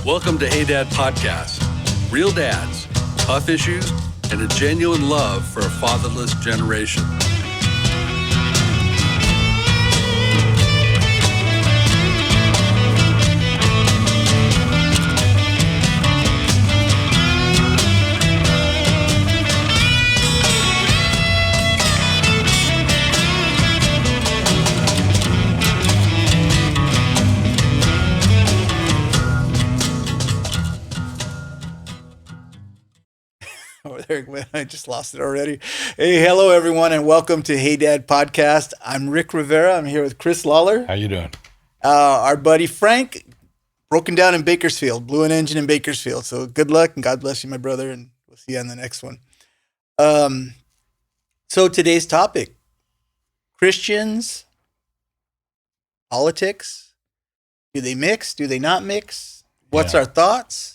Welcome to Hey Dad Podcast. Real dads, tough issues, and a genuine love for a fatherless generation. Over there, I just lost it already. Hey, hello everyone, and welcome to Hey Dad Podcast. I'm Rick Rivera. I'm here with Chris Lawler. How you doing? Our buddy Frank, broken down in Bakersfield, blew an engine in Bakersfield. So good luck and God bless you, my brother, and we'll see you on the next one. So today's topic: Christians, politics. Do they mix? Do they not mix? What's our thoughts?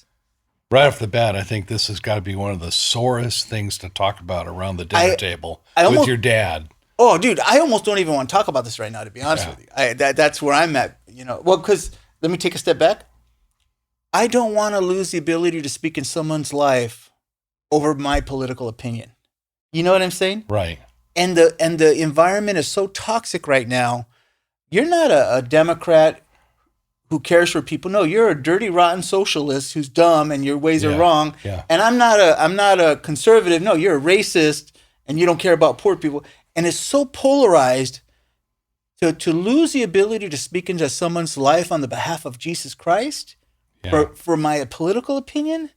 Right off the bat, I think this has got to be one of the sorest things to talk about around the dinner table with your dad. Oh, dude, I almost don't even want to talk about this right now, to be honest with you. That's where I'm at, Well, because let me take a step back. I don't want to lose the ability to speak in someone's life over my political opinion. You know what I'm saying? Right. And the environment is so toxic right now. You're not a Democrat who cares for people. No, you're a dirty, rotten socialist who's dumb and your ways are wrong. Yeah. And I'm not a conservative. No, you're a racist and you don't care about poor people. And it's so polarized to lose the ability to speak into someone's life on the behalf of Jesus Christ for my political opinion.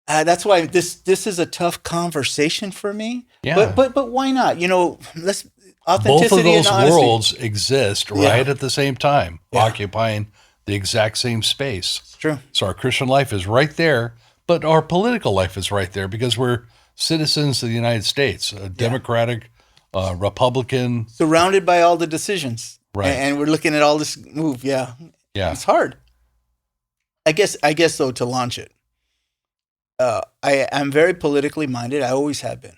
That's why this is a tough conversation for me. Yeah. But why not? Let's authenticity. Both of those and honesty. worlds exist right at the same time, occupying the exact same space. It's true. So our Christian life is right there, but our political life is right there because we're citizens of the United States, a Democratic, Republican. Surrounded by all the decisions. Right. And we're looking at all this move. Yeah. It's hard. I guess though, to launch it, I'm very politically minded. I always have been.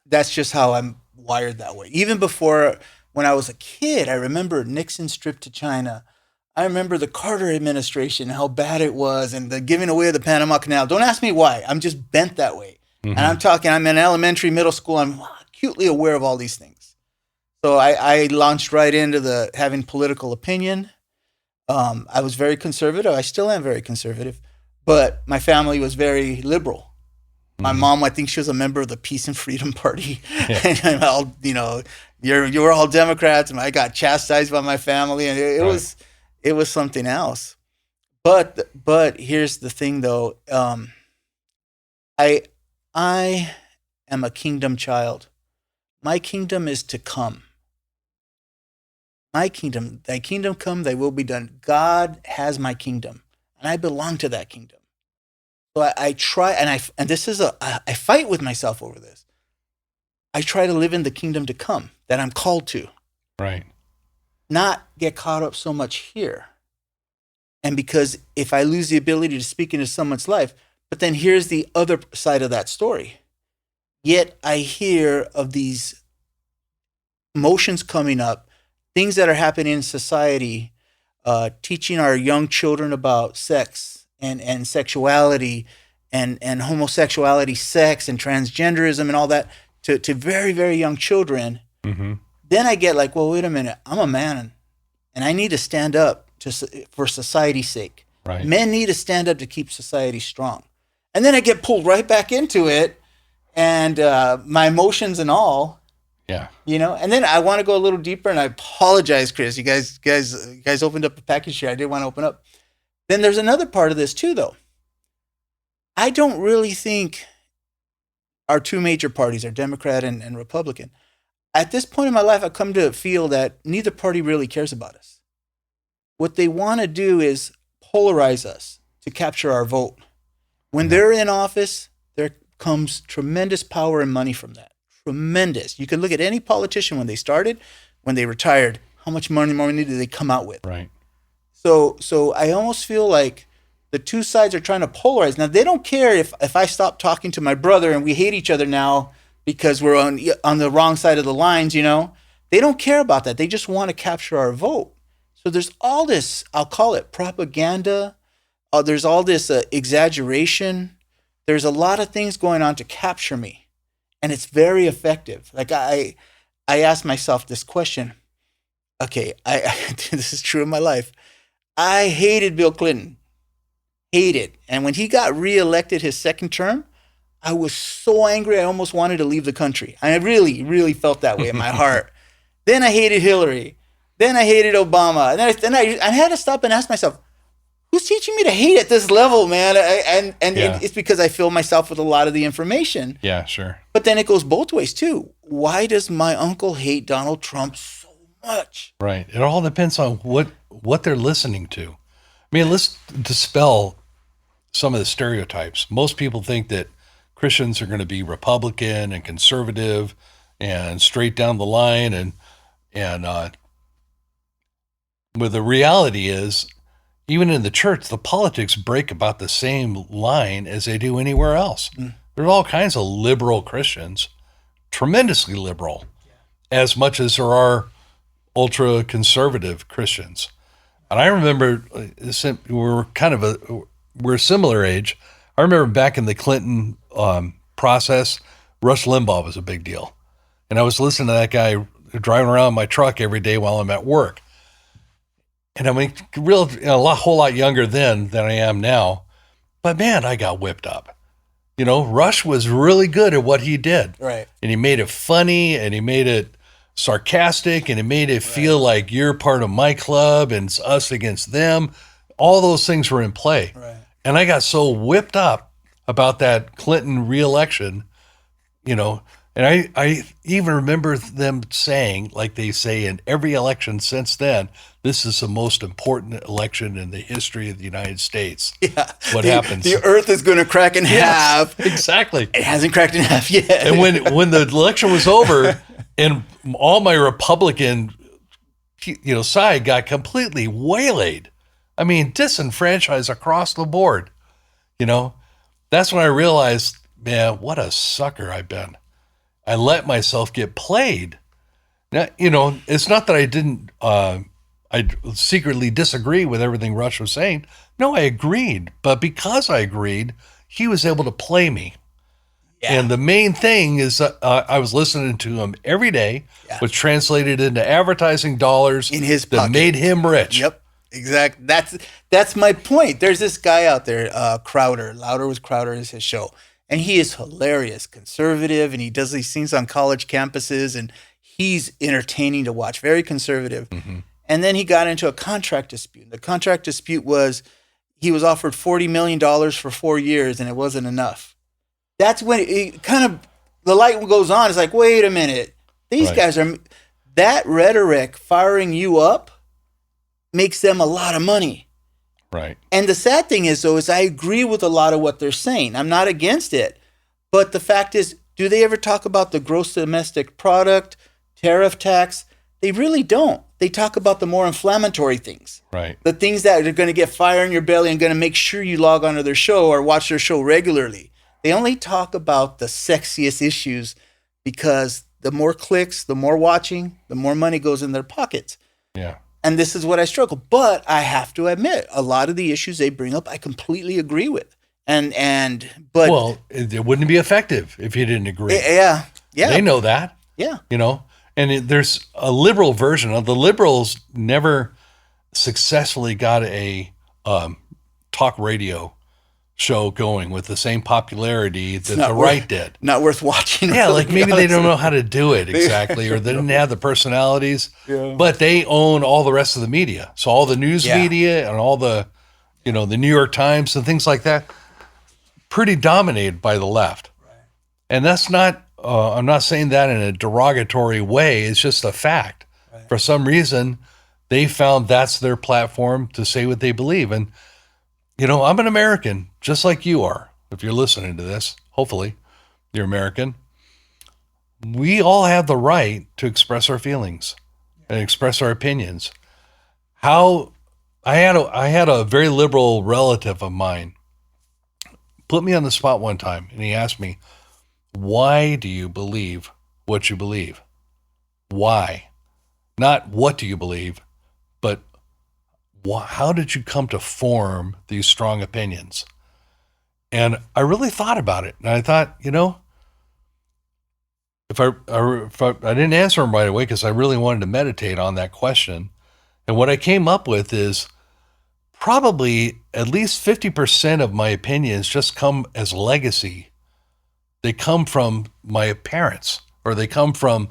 That's just how I'm wired that way. Even before, when I was a kid, I remember Nixon's trip to China. I remember the Carter administration, how bad it was, and the giving away of the Panama Canal. Don't ask me why. I'm just bent that way. Mm-hmm. And I'm in elementary, middle school. I'm acutely aware of all these things. So I launched right into having political opinion. I was very conservative. I still am very conservative. But my family was very liberal. My mom, I think she was a member of the Peace and Freedom Party. Yeah. And you were all Democrats, and I got chastised by my family, and it was something else. But here's the thing, though. I am a kingdom child. My kingdom is to come. My kingdom, thy kingdom come, thy will be done. God has my kingdom, and I belong to that kingdom. So I try, and this is I fight with myself over this. I try to live in the kingdom to come that I'm called to. Right. Not get caught up so much here. And because if I lose the ability to speak into someone's life, but then here's the other side of that story. Yet I hear of these emotions coming up, things that are happening in society, teaching our young children about sex, and sexuality and homosexuality, sex and transgenderism and all that to very, very young children. Mm-hmm. Then I get like, well, wait a minute, I'm a man and I need to stand up for society's sake. Right. Men need to stand up to keep society strong. And then I get pulled right back into it and my emotions and all. Yeah. And then I want to go a little deeper, and I apologize, Chris. You guys opened up a package here I didn't want to open up. Then there's another part of this too, though. I don't really think our two major parties are Democrat and Republican. At this point in my life, I've come to feel that neither party really cares about us. What they want to do is polarize us to capture our vote. When they're in office, there comes tremendous power and money from that. Tremendous. You can look at any politician when they started, when they retired, how much more money did they come out with? Right. So I almost feel like the two sides are trying to polarize. Now, they don't care if I stop talking to my brother and we hate each other now because we're on the wrong side of the lines, They don't care about that. They just want to capture our vote. So there's all this, I'll call it propaganda. There's all this exaggeration. There's a lot of things going on to capture me. And it's very effective. Like I asked myself this question. Okay, this is true in my life. I hated Bill Clinton. Hated. And when he got reelected his second term, I was so angry I almost wanted to leave the country. I really, really felt that way in my heart. Then I hated Hillary. Then I hated Obama. And then I had to stop and ask myself, who's teaching me to hate at this level, man? It's because I fill myself with a lot of the information. Yeah, sure. But then it goes both ways too. Why does my uncle hate Donald Trump so much? Right. It all depends on what they're listening to. I mean, let's dispel some of the stereotypes. Most people think that Christians are going to be Republican and conservative and straight down the line, and but the reality is, even in the church, the politics break about the same line as they do anywhere else. There's all kinds of liberal Christians, tremendously liberal, as much as there are ultra conservative Christians. And I remember we're a similar age. I remember back in the Clinton process, Rush Limbaugh was a big deal. And I was listening to that guy driving around my truck every day while I'm at work. And I mean, whole lot younger then than I am now. But man, I got whipped up. You know, Rush was really good at what he did. Right. And he made it funny, and he made it sarcastic, and it made it feel like you're part of my club and it's us against them. All those things were in play. Right. And I got so whipped up about that Clinton reelection, you know, and I even remember them saying, like they say in every election since then, this is the most important election in the history of the United States. Yeah. What happens? The earth is going to crack in half. Exactly. It hasn't cracked in half yet. And when the election was over and all my Republican, side got completely waylaid. I mean, disenfranchised across the board, that's when I realized, man, what a sucker I've been. I let myself get played. Now, it's not that I didn't, I secretly disagree with everything Rush was saying. No, I agreed. But because I agreed, he was able to play me. Yeah. And the main thing is I was listening to him every day, which translated into advertising dollars in his that pocket. Made him rich. Yep, exactly. That's my point. There's this guy out there, Crowder. Louder with Crowder is his show. And he is hilarious, conservative, and he does these things on college campuses, and he's entertaining to watch, very conservative. Mm-hmm. And then he got into a contract dispute. The contract dispute was he was offered $40 million for 4 years, and it wasn't enough. That's when it kind of, the light goes on. It's like, wait a minute. These guys are, that rhetoric firing you up makes them a lot of money. Right. And the sad thing is, though, is I agree with a lot of what they're saying. I'm not against it. But the fact is, do they ever talk about the gross domestic product, tariff tax? They really don't. They talk about the more inflammatory things. Right. The things that are going to get fire in your belly and going to make sure you log onto their show or watch their show regularly. They only talk about the sexiest issues because the more clicks, the more watching, the more money goes in their pockets. Yeah. And this is what I struggle. But I have to admit, a lot of the issues they bring up, I completely agree with. But it wouldn't be effective if you didn't agree. Yeah. They know that. Yeah. And there's a liberal version of the liberals never successfully got a talk radio show going with the same popularity that the right did. Not worth watching. Yeah, like maybe they don't know how to do it exactly, or they didn't have the personalities, but they own all the rest of the media. So all the news media and all the, the New York Times and things like that, pretty dominated by the left. Right. And that's not, I'm not saying that in a derogatory way. It's just a fact. Right. For some reason, they found that's their platform to say what they believe. And, I'm an American, just like you are. If you're listening to this, hopefully you're American. We all have the right to express our feelings and express our opinions. I had a very liberal relative of mine put me on the spot one time, and he asked me, why do you believe what you believe? Why? Not what do you believe, but how did you come to form these strong opinions? And I really thought about it. And I thought, if I didn't answer them right away because I really wanted to meditate on that question. And what I came up with is probably at least 50% of my opinions just come as legacy. They come from my parents, or they come from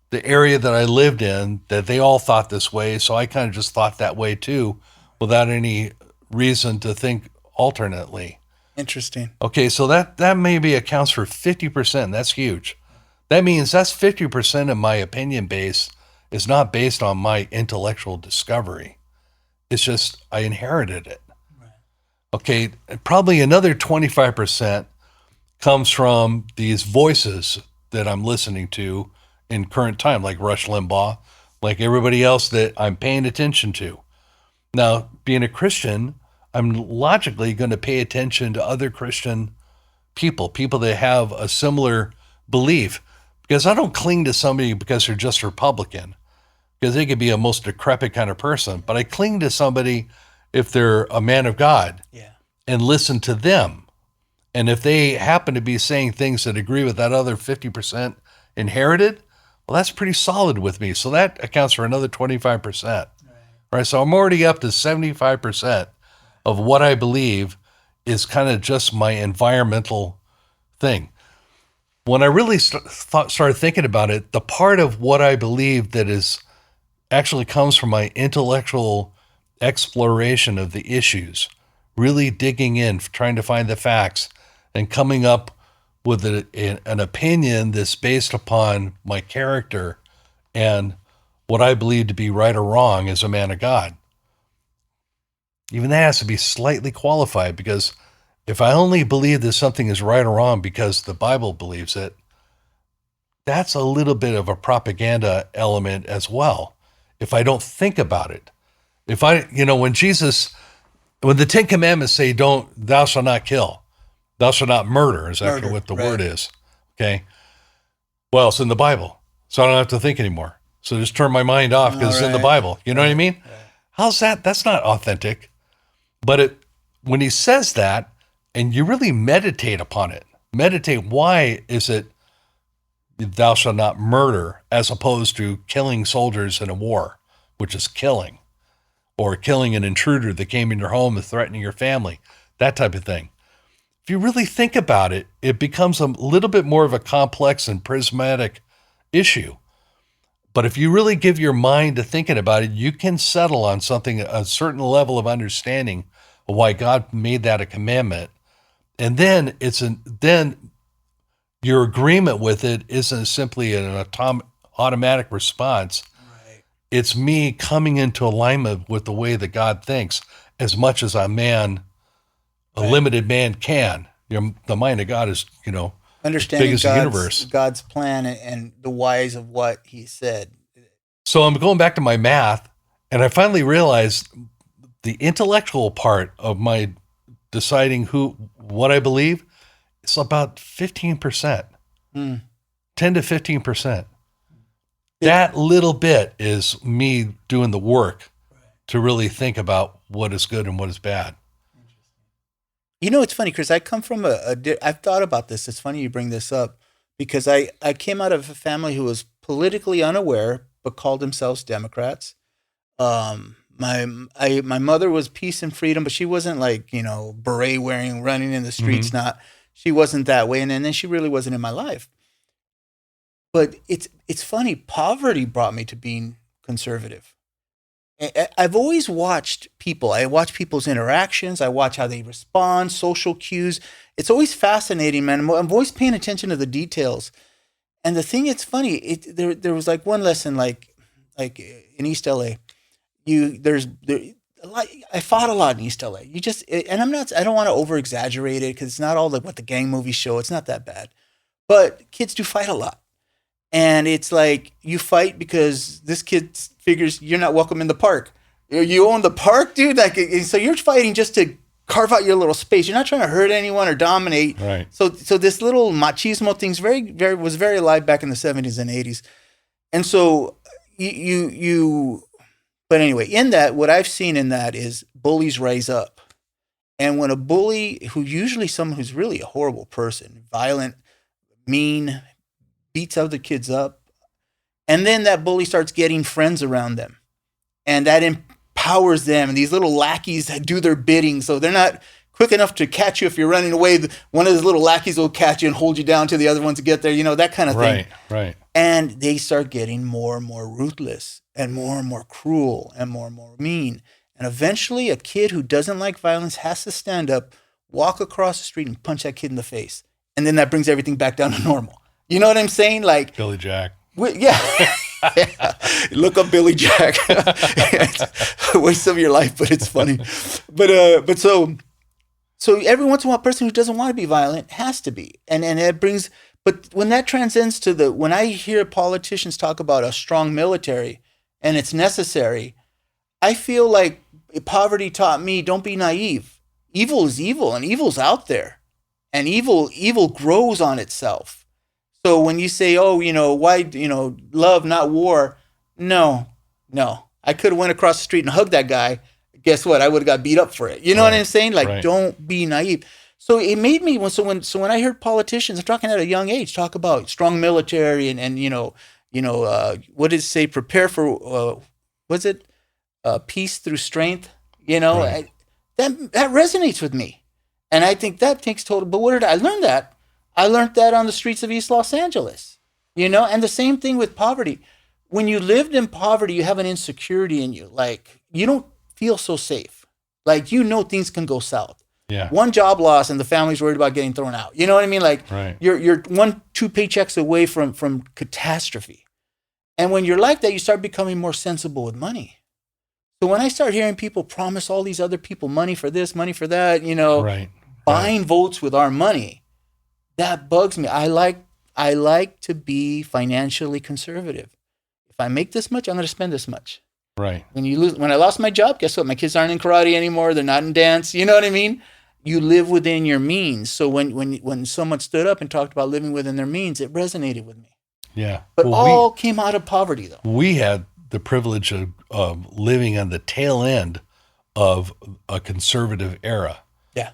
the area that I lived in, that they all thought this way. So I kind of just thought that way too, without any reason to think alternately. Interesting. Okay, so that maybe accounts for 50%. That's huge. That means that's 50% of my opinion base is not based on my intellectual discovery. It's just I inherited it. Right. Okay, probably another 25% comes from these voices that I'm listening to in current time, like Rush Limbaugh, like everybody else that I'm paying attention to. Now, being a Christian, I'm logically going to pay attention to other Christian people that have a similar belief, because I don't cling to somebody because they're just Republican, because they could be a most decrepit kind of person, but I cling to somebody if they're a man of God and listen to them. And if they happen to be saying things that agree with that other 50% inherited, well, that's pretty solid with me. So that accounts for another 25%. Right? So I'm already up to 75% of what I believe is kind of just my environmental thing. When I really started thinking about it, the part of what I believe that is actually comes from my intellectual exploration of the issues, really digging in, trying to find the facts, and coming up with an opinion that's based upon my character and what I believe to be right or wrong as a man of God. Even that has to be slightly qualified, because if I only believe that something is right or wrong because the Bible believes it, that's a little bit of a propaganda element as well. If I don't think about it, when the 10 Commandments say, thou shalt not kill, thou shalt not murder is actually what the word is. Okay. Well, it's in the Bible, so I don't have to think anymore. So just turn my mind off because it's in the Bible. You know what I mean? Right. How's that? That's not authentic. But when he says that, and you really meditate upon it, why is it thou shalt not murder as opposed to killing soldiers in a war, which is killing, or killing an intruder that came in your home and threatening your family, that type of thing. If you really think about it, it becomes a little bit more of a complex and prismatic issue. But if you really give your mind to thinking about it, you can settle on something, a certain level of understanding of why God made that a commandment. And then then your agreement with it isn't simply an automatic response. Right. It's me coming into alignment with the way that God thinks, as much as a limited man can. The mind of God is, understanding big as the universe. God's plan and the whys of what he said. So I'm going back to my math, and I finally realized the intellectual part of my deciding what I believe, it's about 15%, 10 to 15%. That little bit is me doing the work to really think about what is good and what is bad. It's funny, Chris, I come from I've thought about this. It's funny you bring this up, because I came out of a family who was politically unaware, but called themselves Democrats. My mother was peace and freedom, but she wasn't like, beret wearing, running in the streets. Mm-hmm. She wasn't that way. And then she really wasn't in my life. But it's funny. Poverty brought me to being conservative. I've always watched people. I watch people's interactions. I watch how they respond, social cues. It's always fascinating, man. I'm always paying attention to the details. And the thing, it's funny. There was like one lesson, like in East LA. I fought a lot in East LA. I don't want to over exaggerate it, because it's not all like what the gang movies show. It's not that bad, but kids do fight a lot. And it's like, you fight because this kid figures you're not welcome in the park. You own the park, dude. Like, so you're fighting just to carve out your little space. You're not trying to hurt anyone or dominate. Right. So this little machismo thing's was very alive back in the 70s and 80s. And so But anyway, in that, what I've seen in that is bullies rise up. And when a bully, who usually someone who's really a horrible person, violent, mean, beats other kids up, and then that bully starts getting friends around them. And that empowers them. And these little lackeys that do their bidding. So they're not quick enough to catch you if you're running away. One of those little lackeys will catch you and hold you down to the other ones to get there. You know, that kind of thing. Right. And they start getting more and more ruthless and more cruel and more mean. And eventually a kid who doesn't like violence has to stand up, walk across the street and punch that kid in the face. And then that brings everything back down to normal. You know what I'm saying? Like Billy Jack. Yeah. Yeah. Look up Billy Jack. It's a waste of your life, but it's funny. But so every once in a while, a person who doesn't want to be violent has to be. And it brings, but when that transcends to when I hear politicians talk about a strong military and it's necessary, I feel like poverty taught me, don't be naive. Evil is evil, and evil's out there. And evil grows on itself. So when you say, oh, why, love, not war. No. I could have went across the street and hugged that guy. Guess what? I would have got beat up for it. You know what I'm saying? Like, don't be naive. So it made me, when I heard politicians, I'm talking at a young age, talk about strong military and what did it say? Prepare for, peace through strength? That resonates with me. And I think that takes total, but where did I learn that? I learned that on the streets of East Los Angeles, and the same thing with poverty. When you lived in poverty, you have an insecurity in you. Like, you don't feel so safe. Like, things can go south. Yeah. One job loss and the family's worried about getting thrown out. You know what I mean? Like, you're 1-2 paychecks away from catastrophe. And when you're like that, you start becoming more sensible with money. So when I start hearing people promise all these other people money for this, money for that, buying votes with our money, that bugs me. I like to be financially conservative. If I make this much, I'm going to spend this much. Right. When I lost my job, guess what? My kids aren't in karate anymore. They're not in dance. You know what I mean? You live within your means. So when someone stood up and talked about living within their means, it resonated with me. Yeah. But all came out of poverty, though. We had the privilege of living on the tail end of a conservative era. Yeah.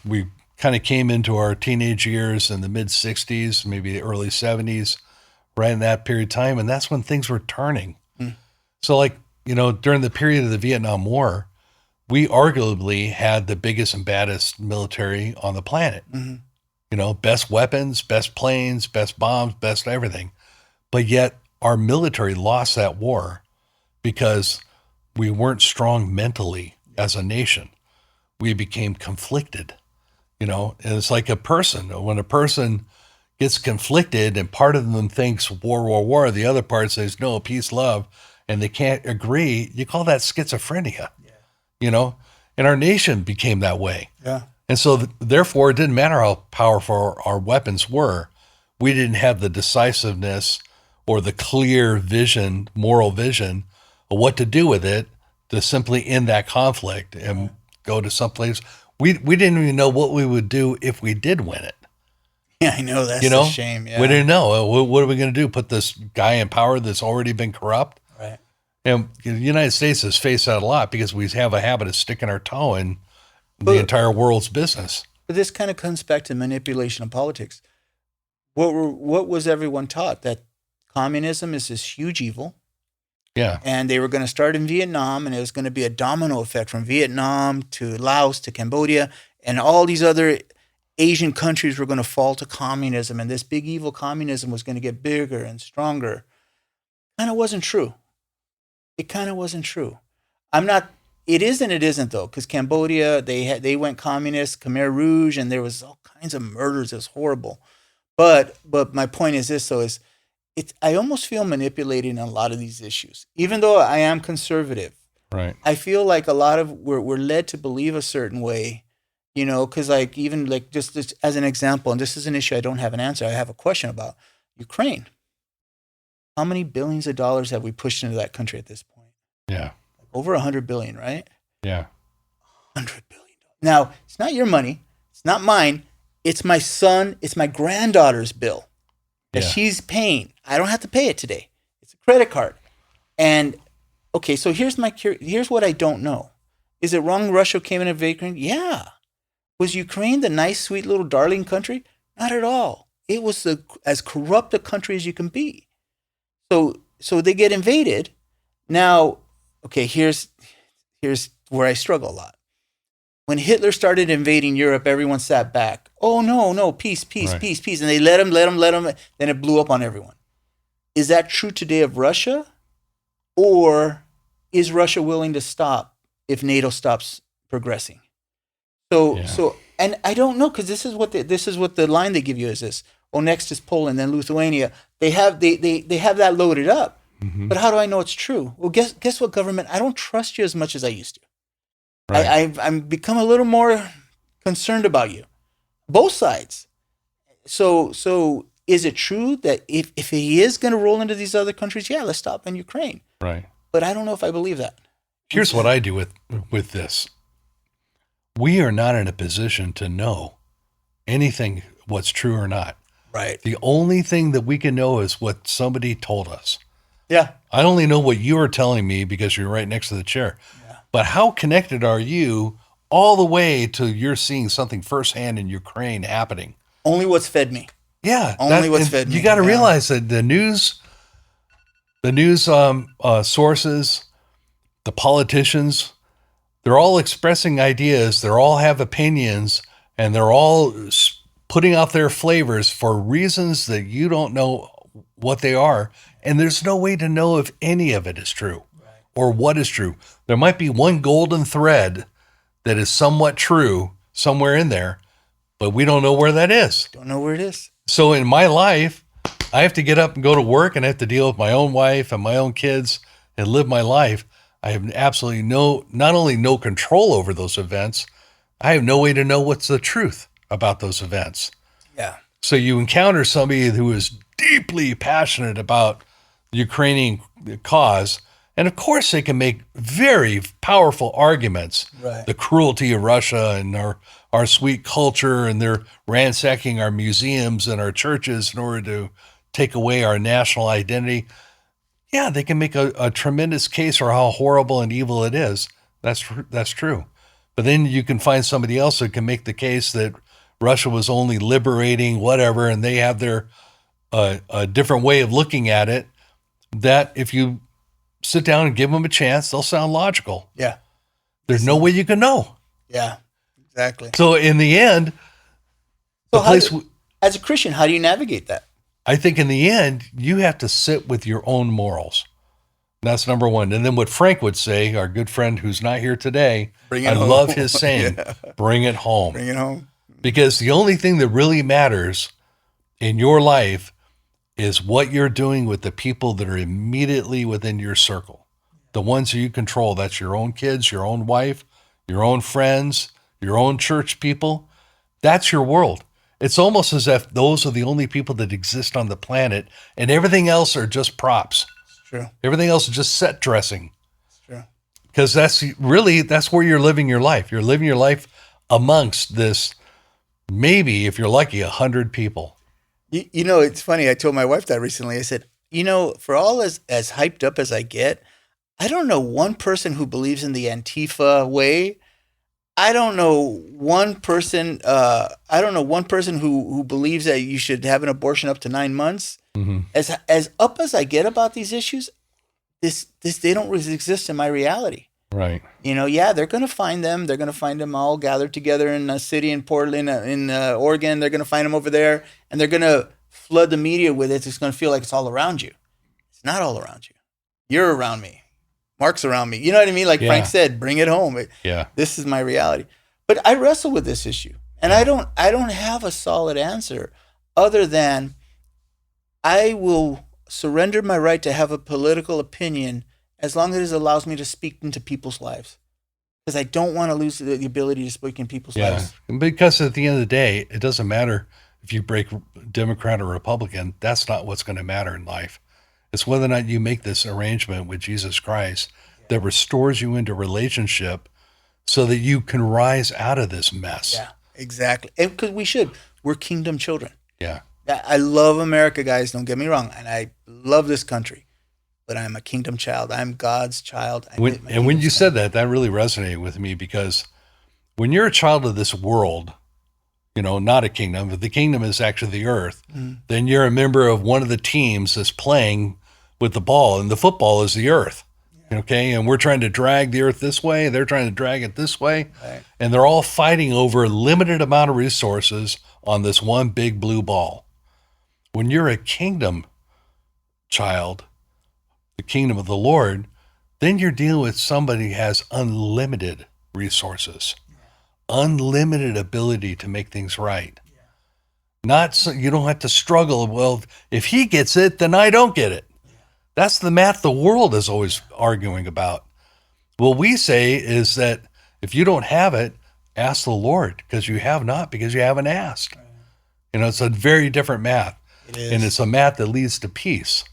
We kind of came into our teenage years in the mid 60s, maybe the early 70s, right in that period of time. And that's when things were turning. So during the period of the Vietnam War, we arguably had the biggest and baddest military on the planet. Mm-hmm. Best weapons, best planes, best bombs, best everything. But yet our military lost that war because we weren't strong mentally as a nation. We became conflicted. And it's like a person. When a person gets conflicted and part of them thinks war, the other part says no, peace, love, and they can't agree, you call that schizophrenia. Yeah. And our nation became that way. Yeah. And so therefore it didn't matter how powerful our weapons were. We didn't have the decisiveness or the clear vision, moral vision of what to do with it to simply end that conflict and go to someplace. We didn't even know what we would do if we did win it. Yeah, I know. That's a shame. Yeah. We didn't know. What are we going to do? Put this guy in power that's already been corrupt? Right. And the United States has faced that a lot because we have a habit of sticking our toe in the entire world's business. But this kind of comes back to manipulation of politics. What was everyone taught? That communism is this huge evil. Yeah. And they were going to start in Vietnam, and it was going to be a domino effect from Vietnam to Laos to Cambodia, and all these other Asian countries were going to fall to communism, and this big evil communism was going to get bigger and stronger. Kind of wasn't true. It kind of wasn't true. It is and it isn't, though, because Cambodia, they went communist, Khmer Rouge, and there was all kinds of murders. It was horrible. But my point is this, though, I almost feel manipulated in a lot of these issues, even though I am conservative. Right. I feel like a lot of we're led to believe a certain way, because just as an example, and this is an issue I don't have an answer. I have a question about Ukraine. How many billions of dollars have we pushed into that country at this point? Yeah. Over 100 billion, right? Yeah. 100 billion. Now, it's not your money. It's not mine. It's my son. It's my granddaughter's bill that she's paying. I don't have to pay it today. It's a credit card. And okay, so here's what I don't know. Is it wrong Russia came and invaded Ukraine? Yeah. Was Ukraine the nice, sweet little darling country? Not at all. It was as corrupt a country as you can be. So they get invaded. Now, okay, here's where I struggle a lot. When Hitler started invading Europe, everyone sat back. Oh, no, peace, Right. peace. And they let him. Then it blew up on everyone. Is that true today of Russia? Or is Russia willing to stop if NATO stops progressing? So, and I don't know, because this is what the line they give you is this. Oh, next is Poland, then Lithuania. They have that loaded up. Mm-hmm. But how do I know it's true? Well, guess what, government? I don't trust you as much as I used to. Right. I'm become a little more concerned about you, both sides. So is it true that if he is going to roll into these other countries, yeah, let's stop in Ukraine. Right. But I don't know if I believe that. Here's what I do with this. We are not in a position to know anything what's true or not. Right. The only thing that we can know is what somebody told us. Yeah. I only know what you are telling me because you're right next to the chair. Yeah. But how connected are you all the way to you're seeing something firsthand in Ukraine happening? Only what's fed me. Yeah. Only what's fed me. You got to realize that the news sources, the politicians, they're all expressing ideas. They all have opinions, and they're all putting out their flavors for reasons that you don't know what they are. And there's no way to know if any of it is true or what is true. There might be one golden thread that is somewhat true somewhere in there, but we don't know where that is. Don't know where it is. So in my life, I have to get up and go to work, and I have to deal with my own wife and my own kids and live my life. I have absolutely not only no control over those events, I have no way to know what's the truth about those events. Yeah. So you encounter somebody who is deeply passionate about the Ukrainian cause, and of course they can make very powerful arguments. Right. The cruelty of Russia and our sweet culture, and they're ransacking our museums and our churches in order to take away our national identity. Yeah, they can make a tremendous case for how horrible and evil it is. That's true. But then you can find somebody else who can make the case that Russia was only liberating whatever, and they have their a different way of looking at it, that if you sit down and give them a chance, they'll sound logical. Yeah. There's no way you can know. Yeah, exactly. So in the end, as a Christian, how do you navigate that? I think in the end, you have to sit with your own morals. That's number one. And then what Frank would say, our good friend who's not here today, I love his saying, bring it home. Bring it home. Because the only thing that really matters in your life is what you're doing with the people that are immediately within your circle. The ones that you control, that's your own kids, your own wife, your own friends, your own church people. That's your world. It's almost as if those are the only people that exist on the planet, and everything else are just props. It's true. Everything else is just set dressing. It's true. Because that's where you're living your life. You're living your life amongst this, maybe, if you're lucky, 100 people. You know, it's funny. I told my wife that recently. I said, for all as hyped up as I get, I don't know one person who believes in the Antifa way. I don't know one person. Who believes that you should have an abortion up to 9 months. Mm-hmm. As up as I get about these issues, they don't exist in my reality. Right. They're going to find them. They're going to find them all gathered together in a city in Portland, in Oregon. They're going to find them over there, and they're going to flood the media with it. It's going to feel like it's all around you. It's not all around you. You're around me. Mark's around me. You know what I mean? Like Frank said, bring it home. This is my reality. But I wrestle with this issue, and I don't have a solid answer other than I will surrender my right to have a political opinion as long as it allows me to speak into people's lives. Because I don't want to lose the ability to speak in people's lives. Because at the end of the day, it doesn't matter if you break Democrat or Republican. That's not what's going to matter in life. It's whether or not you make this arrangement with Jesus Christ that restores you into relationship so that you can rise out of this mess. Yeah, exactly. Because we're kingdom children. Yeah. I love America, guys. Don't get me wrong. And I love this country. but I'm a kingdom child. I'm God's child. When you said that really resonated with me, because when you're a child of this world, not a kingdom, but the kingdom is actually the earth, then you're a member of one of the teams that's playing with the ball, and the football is the earth. Okay. And we're trying to drag the earth this way. They're trying to drag it this way. Right. And they're all fighting over a limited amount of resources on this one big blue ball. When you're a kingdom child, the kingdom of the Lord, then you're dealing with somebody who has unlimited resources, unlimited ability to make things right. Not so you don't have to struggle. Well, if he gets it, then I don't get it. That's the math the world is always arguing about. What we say is that if you don't have it, ask the Lord, because you have not, because you haven't asked. It's a very different math. It is. And it's a math that leads to peace.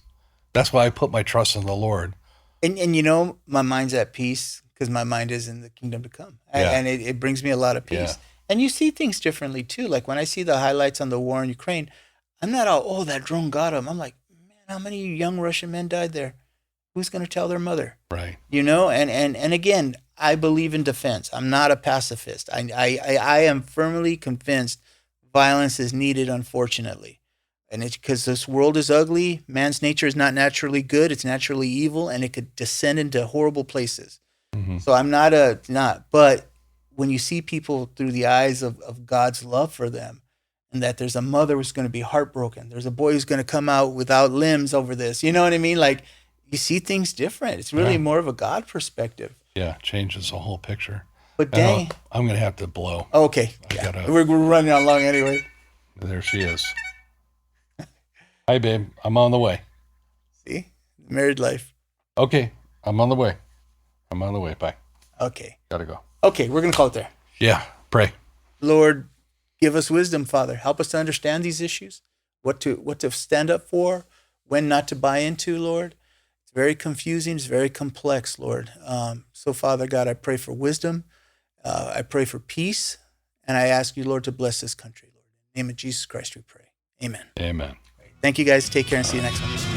That's why I put my trust in the Lord. And my mind's at peace because my mind is in the kingdom to come. And it brings me a lot of peace. Yeah. And you see things differently too. Like when I see the highlights on the war in Ukraine, I'm not all, that drone got him. I'm like, man, how many young Russian men died there? Who's going to tell their mother? Right. And again, I believe in defense. I'm not a pacifist. I am firmly convinced violence is needed, unfortunately. And it's because this world is ugly. Man's nature is not naturally good. It's naturally evil, and it could descend into horrible places. Mm-hmm. So I'm but when you see people through the eyes of God's love for them, and that there's a mother who's going to be heartbroken, there's a boy who's going to come out without limbs over this, you know what I mean? Like, you see things different. It's really more of a God perspective. Yeah, changes the whole picture. But dang, I'm going to have to blow. Oh, okay. We're running on long anyway. There she is. Hi, babe. I'm on the way. See? Married life. Okay. I'm on the way. Bye. Okay. Gotta go. Okay, we're going to call it there. Yeah. Pray. Lord, give us wisdom, Father. Help us to understand these issues, what to stand up for, when not to buy into, Lord. It's very confusing. It's very complex, Lord. So, Father God, I pray for wisdom. I pray for peace. And I ask you, Lord, to bless this country, Lord. In the name of Jesus Christ, we pray. Amen. Amen. Thank you, guys. Take care and see you next time.